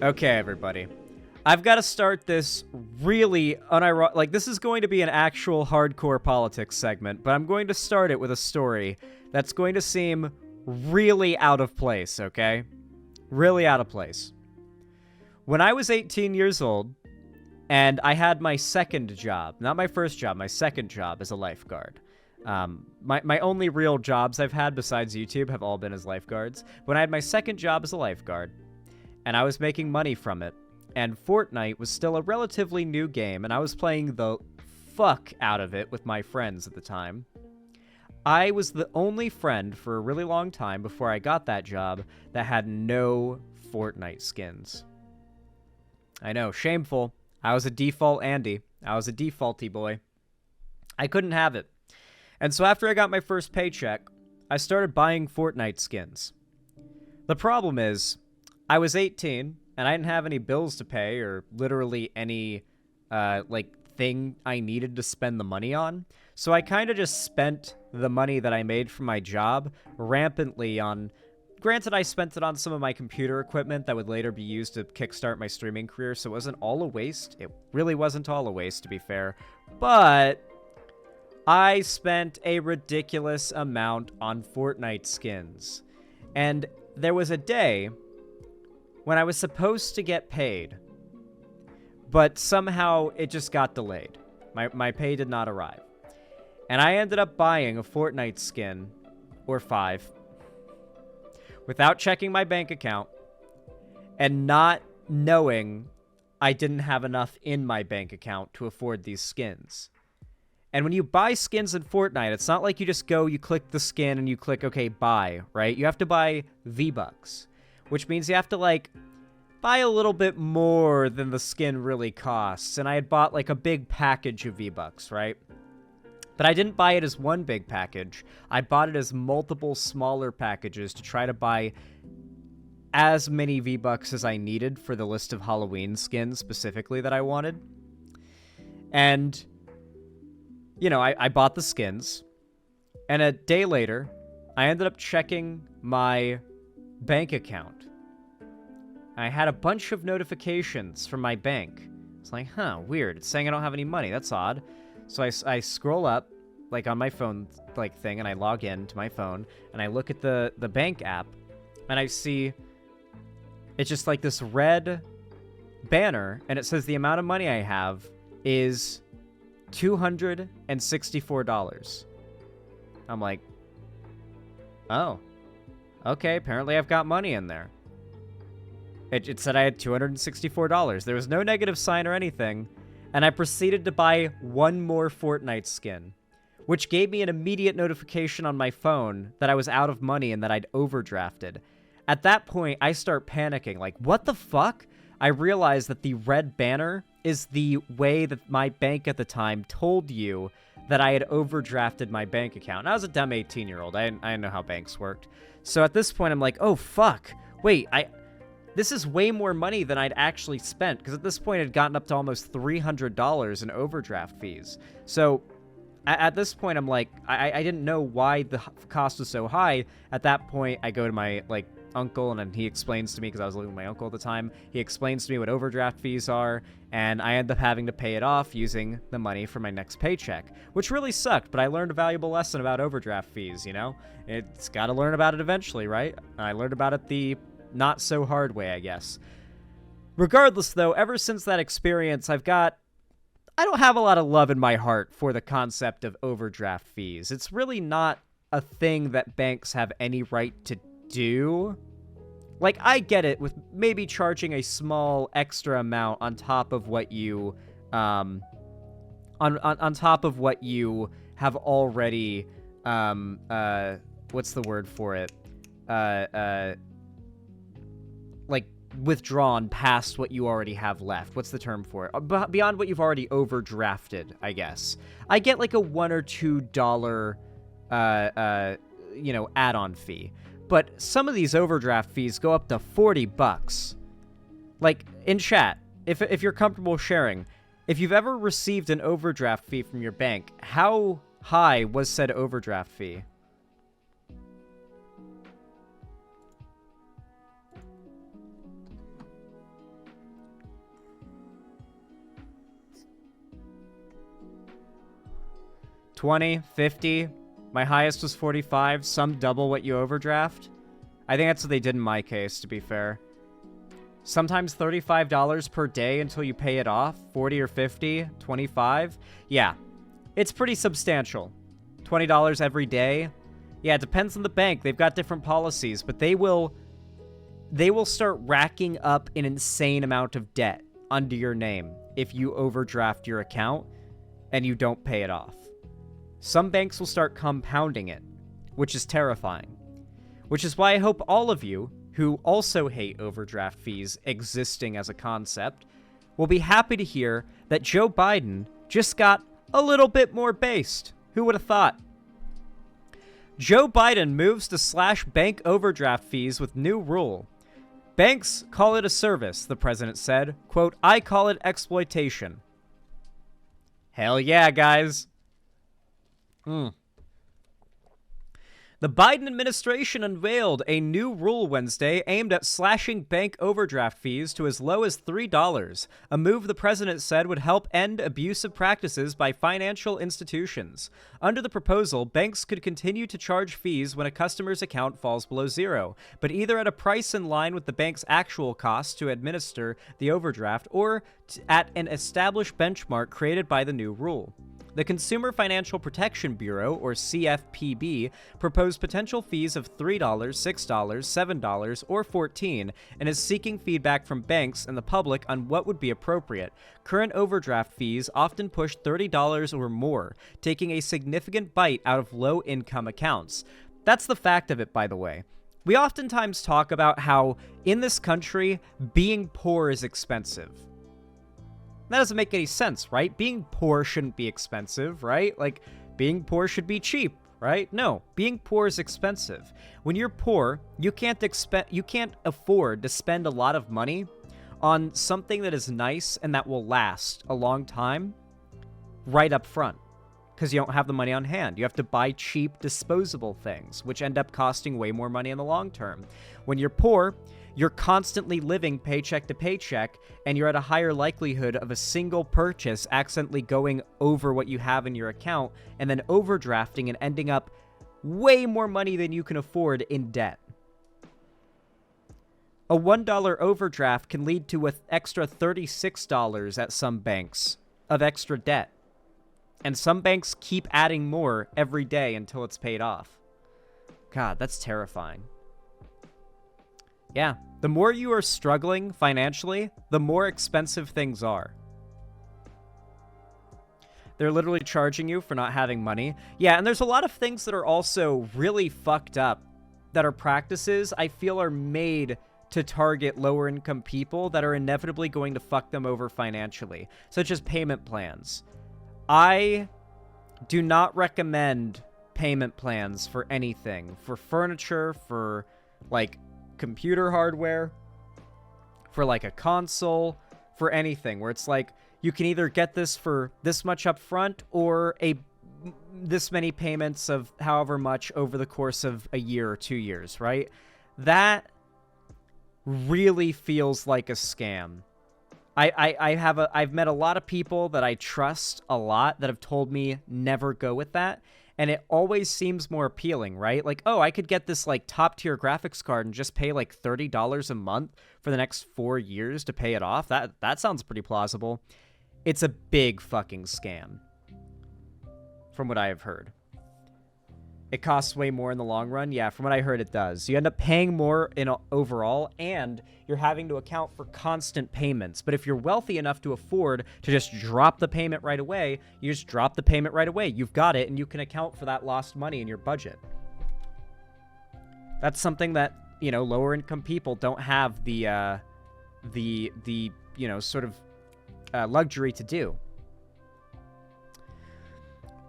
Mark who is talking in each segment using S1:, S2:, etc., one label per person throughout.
S1: Okay, everybody. I've got to start this really unironic. Like, this is going to be an actual hardcore politics segment, but I'm going to start it with a story that's going to seem really out of place, okay? Really out of place. When I was 18 years old, and I had my second job, not my first job, my second job as a lifeguard. My only real jobs I've had besides YouTube have all been as lifeguards. When I had my second job as a lifeguard, and I was making money from it, and Fortnite was still a relatively new game, and I was playing the fuck out of it with my friends at the time. I was the only friend for a really long time before I got that job that had no Fortnite skins. I know, shameful. I was a default Andy. I was a defaulty boy. I couldn't have it. And so after I got my first paycheck, I started buying Fortnite skins. The problem is, I was 18, and I didn't have any bills to pay or literally any, thing I needed to spend the money on. So I kind of just spent the money that I made from my job rampantly on... Granted, I spent it on some of my computer equipment that would later be used to kickstart my streaming career, so it wasn't all a waste. It really wasn't all a waste, to be fair. But I spent a ridiculous amount on Fortnite skins. And there was a day when I was supposed to get paid, but somehow it just got delayed. My pay did not arrive. And I ended up buying a Fortnite skin, or 5, without checking my bank account, and not knowing I didn't have enough in my bank account to afford these skins. And when you buy skins in Fortnite, it's not like you just go, you click the skin, and you click, okay, buy, right? You have to buy V-Bucks, which means you have to, buy a little bit more than the skin really costs. And I had bought, a big package of V-Bucks, right? But I didn't buy it as one big package. I bought it as multiple smaller packages to try to buy as many V-Bucks as I needed for the list of Halloween skins specifically that I wanted. And, I bought the skins. And a day later, I ended up checking my bank account. I had a bunch of notifications from my bank. It's like, weird. It's saying I don't have any money. That's odd. So I scroll up, on my phone, thing, and I log in to my phone, and I look at the bank app, and I see it's just, this red banner, and it says the amount of money I have is $264. I'm like, oh, okay, apparently I've got money in there. It said I had $264. There was no negative sign or anything. And I proceeded to buy one more Fortnite skin, which gave me an immediate notification on my phone that I was out of money and that I'd overdrafted. At that point, I start panicking, what the fuck? I realized that the red banner is the way that my bank at the time told you that I had overdrafted my bank account. And I was a dumb 18-year-old. I didn't know how banks worked. So at this point, I'm like, oh, fuck. Wait, this is way more money than I'd actually spent, because at this point it had gotten up to almost $300 in overdraft fees. So at this point, I'm like, I didn't know why the cost was so high. At that point, I go to my, uncle, and then he explains to me, because I was living with my uncle at the time, he explains to me what overdraft fees are, and I end up having to pay it off using the money for my next paycheck, which really sucked, but I learned a valuable lesson about overdraft fees, It's got to learn about it eventually, right? I learned about it the not so hard way, I guess. Regardless, though, ever since that experience, I don't have a lot of love in my heart for the concept of overdraft fees. It's really not a thing that banks have any right to do. I get it with maybe charging a small extra amount on top of what you, on top of what you have already, what's the word for it? Withdrawn past what you already have left. What's the term for it? Beyond what you've already overdrafted, I guess. I get a $1 or $2, add-on fee. But some of these overdraft fees go up to $40. In chat, if you're comfortable sharing, if you've ever received an overdraft fee from your bank, how high was said overdraft fee? 20, 50. My highest was 45. Some double what you overdraft. I think that's what they did in my case, to be fair. Sometimes $35 per day until you pay it off. 40 or 50, 25. Yeah, it's pretty substantial. $20 every day. Yeah, it depends on the bank. They've got different policies, but they will start racking up an insane amount of debt under your name if you overdraft your account and you don't pay it off. Some banks will start compounding it, which is terrifying. Which is why I hope all of you who also hate overdraft fees existing as a concept will be happy to hear that Joe Biden just got a little bit more based. Who would have thought? Joe Biden moves to slash bank overdraft fees with new rule. Banks call it a service, the president said. Quote, I call it exploitation. Hell yeah, guys. The Biden administration unveiled a new rule Wednesday aimed at slashing bank overdraft fees to as low as $3, a move the president said would help end abusive practices by financial institutions. Under the proposal, banks could continue to charge fees when a customer's account falls below zero, but either at a price in line with the bank's actual costs to administer the overdraft or at an established benchmark created by the new rule. The Consumer Financial Protection Bureau, or CFPB, proposed potential fees of $3, $6, $7, or $14, and is seeking feedback from banks and the public on what would be appropriate. Current overdraft fees often push $30 or more, taking a significant bite out of low-income accounts. That's the fact of it, by the way. We oftentimes talk about how, in this country, being poor is expensive. That doesn't make any sense, right? Being poor shouldn't be expensive, right? Like, being poor should be cheap, right? No, being poor is expensive. When you're poor, you can't afford to spend a lot of money on something that is nice and that will last a long time right up front, because you don't have the money on hand. You have to buy cheap, disposable things, which end up costing way more money in the long term. When you're poor, you're constantly living paycheck to paycheck, and you're at a higher likelihood of a single purchase accidentally going over what you have in your account and then overdrafting and ending up way more money than you can afford in debt. A $1 overdraft can lead to an extra $36 at some banks of extra debt. And some banks keep adding more every day until it's paid off. God, that's terrifying. Yeah, the more you are struggling financially, the more expensive things are. They're literally charging you for not having money. Yeah, and there's a lot of things that are also really fucked up that are practices I feel are made to target lower income people that are inevitably going to fuck them over financially, such as payment plans. I do not recommend payment plans for anything, for furniture, for like computer hardware, for like a console, for anything where it's like you can either get this for this much up front or this many payments of however much over the course of a year or 2 years, right? That really feels like a scam. I've met a lot of people that I trust a lot that have told me never go with that. And it always seems more appealing, right? Like, oh, I could get this like top tier graphics card and just pay like $30 a month for the next 4 years to pay it off. That sounds pretty plausible. It's a big fucking scam, from what I have heard. It costs way more in the long run. Yeah, from what I heard, it does. You end up paying more in overall, and you're having to account for constant payments. But if you're wealthy enough to afford to just drop the payment right away, you just drop the payment right away. You've got it, and you can account for that lost money in your budget. That's something that, you know, lower income people don't have the you know, sort of luxury to do.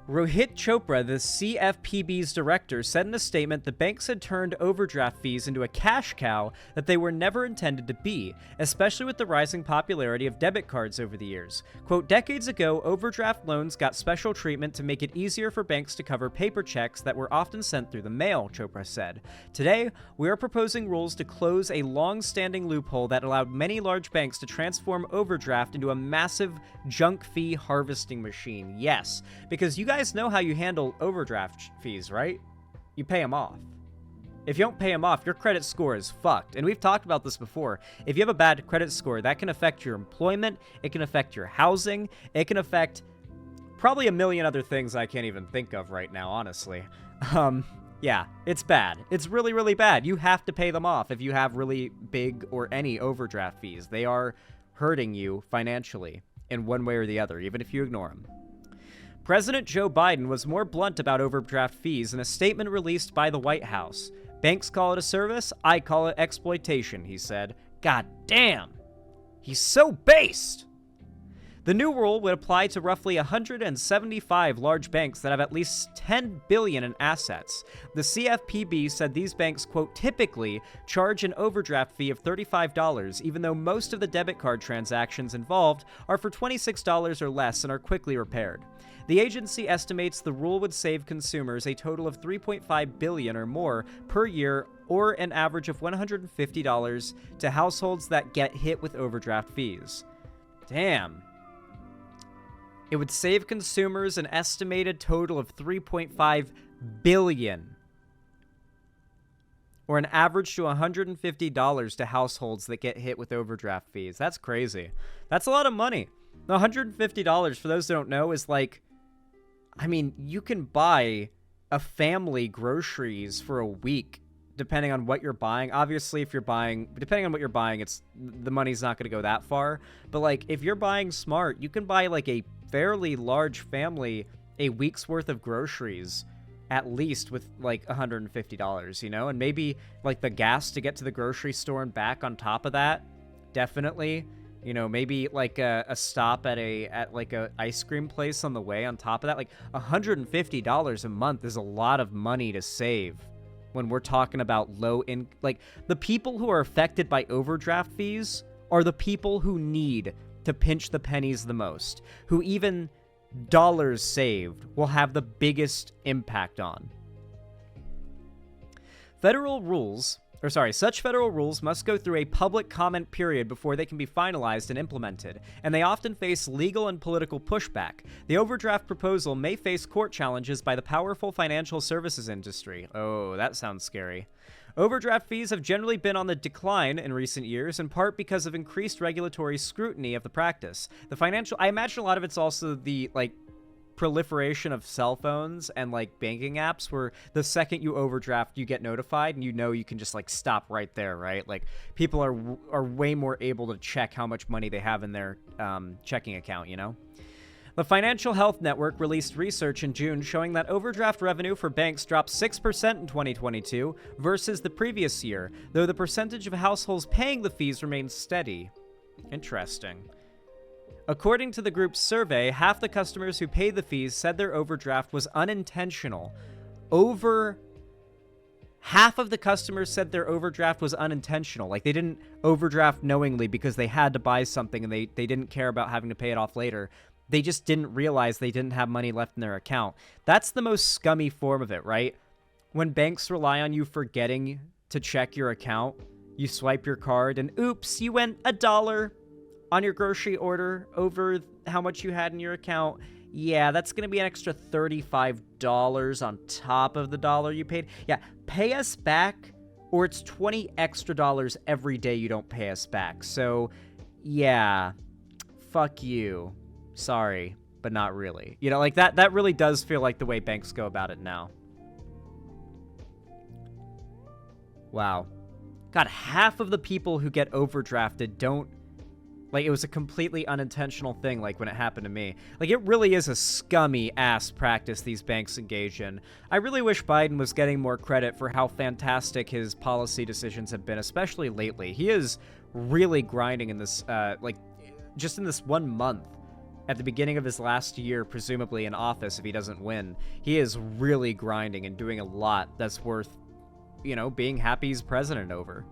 S1: Rohit Chopra, the CFPB's director, said in a statement that banks had turned overdraft fees into a cash cow that they were never intended to be, especially with the rising popularity of debit cards over the years. Quote, decades ago, overdraft loans got special treatment to make it easier for banks to cover paper checks that were often sent through the mail, Chopra said. Today, we are proposing rules to close a long-standing loophole that allowed many large banks to transform overdraft into a massive junk fee harvesting machine. Yes, because you guys know how you handle overdraft fees, right? You pay them off. If you don't pay them off, your credit score is fucked. And we've talked about this before. If you have a bad credit score, that can affect your employment. It can affect your housing. It can affect probably a million other things I can't even think of right now, honestly. Yeah, it's bad. It's really, really bad. You have to pay them off if you have really big or any overdraft fees. They are hurting you financially in one way or the other, even if you ignore them. President Joe Biden was more blunt about overdraft fees in a statement released by the White House. Banks call it a service, I call it exploitation, he said. God damn. He's so based. The new rule would apply to roughly 175 large banks that have at least $10 billion in assets. The CFPB said these banks, quote, typically charge an overdraft fee of $35, even though most of the debit card transactions involved are for $26 or less and are quickly repaired. The agency estimates the rule would save consumers a total of $3.5 billion or more per year, or an average of $150 to households that get hit with overdraft fees. Damn. It would save consumers an estimated total of $3.5 billion, or an average to $150 to households that get hit with overdraft fees. That's crazy. That's a lot of money. $150, for those who don't know, is like, I mean, you can buy a family groceries for a week, depending on what you're buying. Obviously, if you're buying, depending on what you're buying, the money's not going to go that far. But like, if you're buying smart, you can buy like a fairly large family a week's worth of groceries, at least with like $150, you know? And maybe like the gas to get to the grocery store and back on top of that, definitely. You know, maybe like a stop at like a ice cream place on the way on top of that. Like $150 a month is a lot of money to save when we're talking about like the people who are affected by overdraft fees are the people who need to pinch the pennies the most, who even dollars saved will have the biggest impact on. Such federal rules must go through a public comment period before they can be finalized and implemented, and they often face legal and political pushback. The overdraft proposal may face court challenges by the powerful financial services industry. Oh, that sounds scary. Overdraft fees have generally been on the decline in recent years, in part because of increased regulatory scrutiny of the practice. I imagine a lot of it's also the, proliferation of cell phones and banking apps where the second you overdraft you get notified and you can just stop right there, right? Like people are way more able to check how much money they have in their checking account, you know? The Financial Health Network released research in June showing that overdraft revenue for banks dropped 6% in 2022 versus the previous year, though the percentage of households paying the fees remained steady. Interesting. According to the group's survey, half the customers who paid the fees said their overdraft was unintentional. Over half of the customers said their overdraft was unintentional. Like, they didn't overdraft knowingly because they had to buy something and they didn't care about having to pay it off later. They just didn't realize they didn't have money left in their account. That's the most scummy form of it, right? When banks rely on you forgetting to check your account, you swipe your card and oops, you went $1 on your grocery order over how much you had in your account. Yeah, that's going to be an extra $35 on top of the dollar you paid. Yeah, pay us back or it's $20 extra every day you don't pay us back. So, yeah, fuck you. Sorry, but not really. You know, like that really does feel like the way banks go about it now. Wow. God, half of the people who get overdrafted don't, it was a completely unintentional thing, when it happened to me. It really is a scummy ass practice these banks engage in. I really wish Biden was getting more credit for how fantastic his policy decisions have been, especially lately. He is really grinding in this, just in this 1 month. At the beginning of his last year, presumably in office, if he doesn't win, he is really grinding and doing a lot that's worth, being happy he's president over.